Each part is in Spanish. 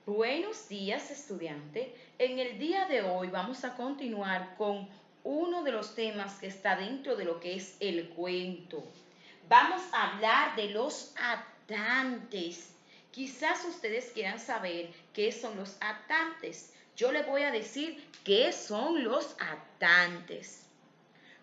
Buenos días, estudiante. En el día de hoy vamos a continuar con uno de los temas que está dentro de lo que es el cuento. Vamos a hablar de los atantes. Quizás ustedes quieran saber qué son los atantes. Yo les voy a decir qué son los atantes.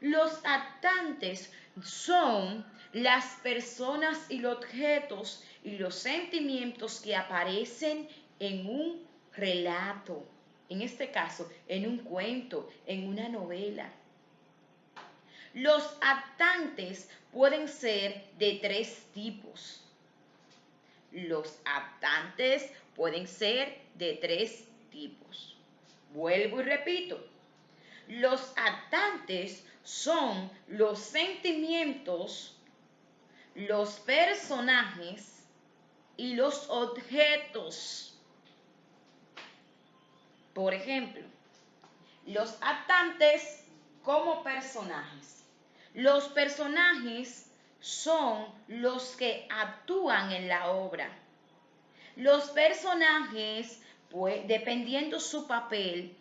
Los atantes son las personas y los objetos y los sentimientos que aparecen en un relato, en este caso, en un cuento, en una novela. Los atantes pueden ser de tres tipos. Los atantes pueden ser de tres tipos. Vuelvo y repito. Los atantes son los sentimientos, los personajes y los objetos. Por ejemplo, los atantes como personajes. Los personajes son los que actúan en la obra. Los personajes, pues, dependiendo su papel,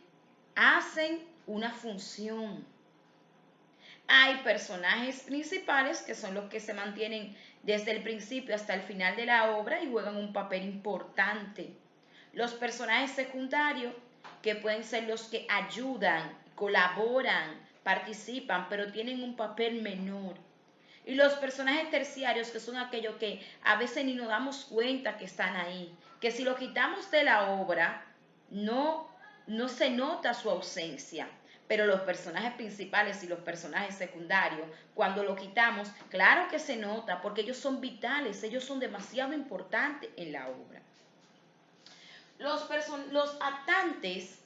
hacen una función. Hay personajes principales que son los que se mantienen desde el principio hasta el final de la obra y juegan un papel importante. Los personajes secundarios, que pueden ser los que ayudan, colaboran, participan, pero tienen un papel menor. Y los personajes terciarios, que son aquellos que a veces ni nos damos cuenta que están ahí, que si lo quitamos de la obra, no se nota su ausencia. Pero los personajes principales y los personajes secundarios, cuando lo quitamos, claro que se nota, porque ellos son vitales, ellos son demasiado importantes en la obra. Los actantes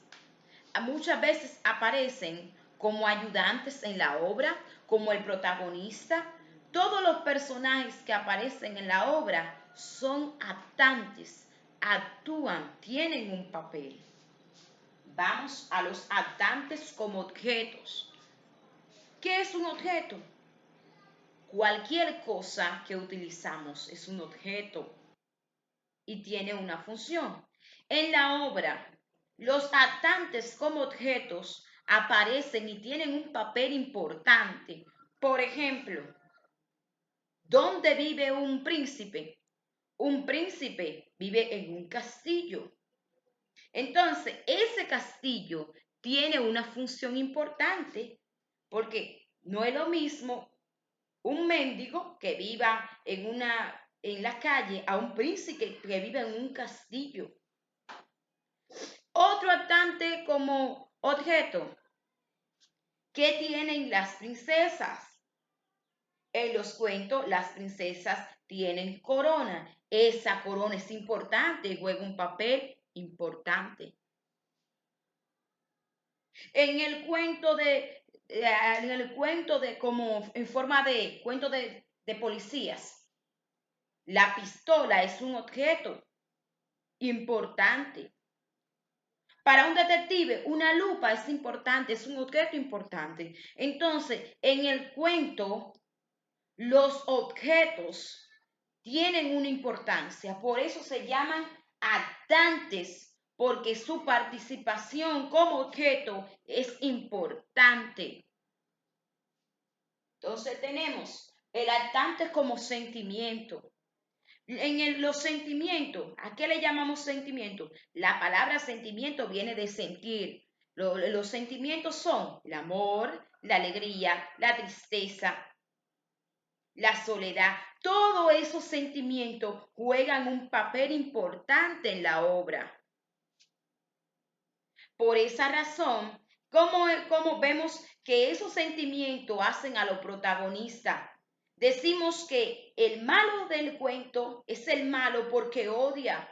muchas veces aparecen como ayudantes en la obra, como el protagonista. Todos los personajes que aparecen en la obra son actantes, actúan, tienen un papel. Vamos a los actantes como objetos. ¿Qué es un objeto? Cualquier cosa que utilizamos es un objeto y tiene una función. En la obra, los actantes como objetos aparecen y tienen un papel importante. Por ejemplo, ¿dónde vive un príncipe? Un príncipe vive en un castillo. Entonces, ese castillo tiene una función importante porque no es lo mismo un mendigo que viva en la calle a un príncipe que vive en un castillo. Otro actante como objeto. ¿Qué tienen las princesas? En los cuentos, las princesas tienen corona. Esa corona es importante y juega un papel importante. En el cuento de como en forma de cuento de policías, la pistola es un objeto importante. Para un detective, una lupa es importante, es un objeto importante. Entonces, en el cuento, los objetos tienen una importancia, por eso se llaman actantes, porque su participación como objeto es importante. Entonces tenemos el actante como sentimiento. Los sentimientos, ¿a qué le llamamos sentimiento? La palabra sentimiento viene de sentir. Los sentimientos son el amor, la alegría, la tristeza, la soledad. Todos esos sentimientos juegan un papel importante en la obra. Por esa razón, como vemos que esos sentimientos hacen a los protagonistas. Decimos que el malo del cuento es el malo porque odia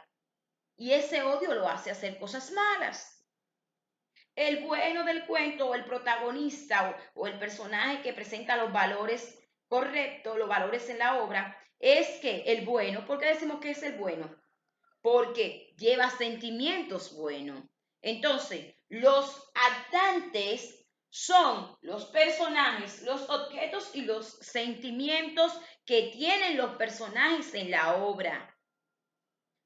y ese odio lo hace hacer cosas malas. El bueno del cuento o el protagonista o el personaje que presenta los valores correctos, los valores en la obra, es que el bueno, ¿por qué decimos que es el bueno? Porque lleva sentimientos buenos. Entonces, los actantes son los personajes, los objetos y los sentimientos que tienen los personajes en la obra.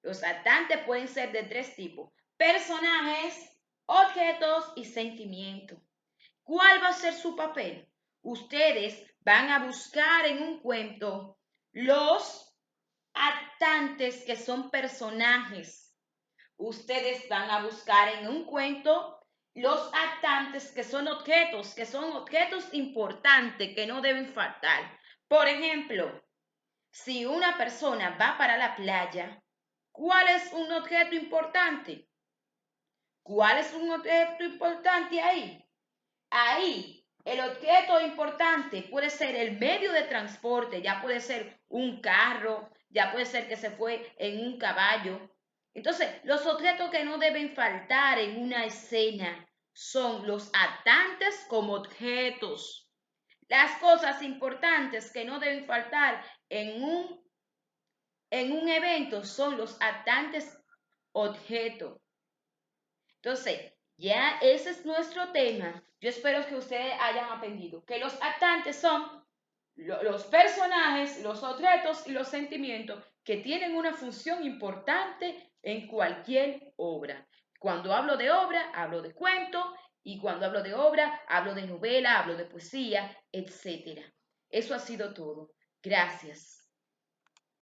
Los actantes pueden ser de tres tipos: personajes, objetos y sentimientos. ¿Cuál va a ser su papel? Ustedes van a buscar en un cuento los actantes que son personajes. Ustedes van a buscar en un cuento los actantes que son objetos importantes que no deben faltar. Por ejemplo, si una persona va para la playa, ¿cuál es un objeto importante? ¿Cuál es un objeto importante ahí? Ahí, el objeto importante puede ser el medio de transporte, ya puede ser un carro, ya puede ser que se fue en un caballo. Entonces, los objetos que no deben faltar en una escena son los actantes como objetos. Las cosas importantes que no deben faltar en un evento son los actantes objetos. Entonces, ya ese es nuestro tema. Yo espero que ustedes hayan aprendido que los actantes son los personajes, los objetos y los sentimientos que tienen una función importante en cualquier obra. Cuando hablo de obra, hablo de cuento, y cuando hablo de obra, hablo de novela, hablo de poesía, etc. Eso ha sido todo. Gracias.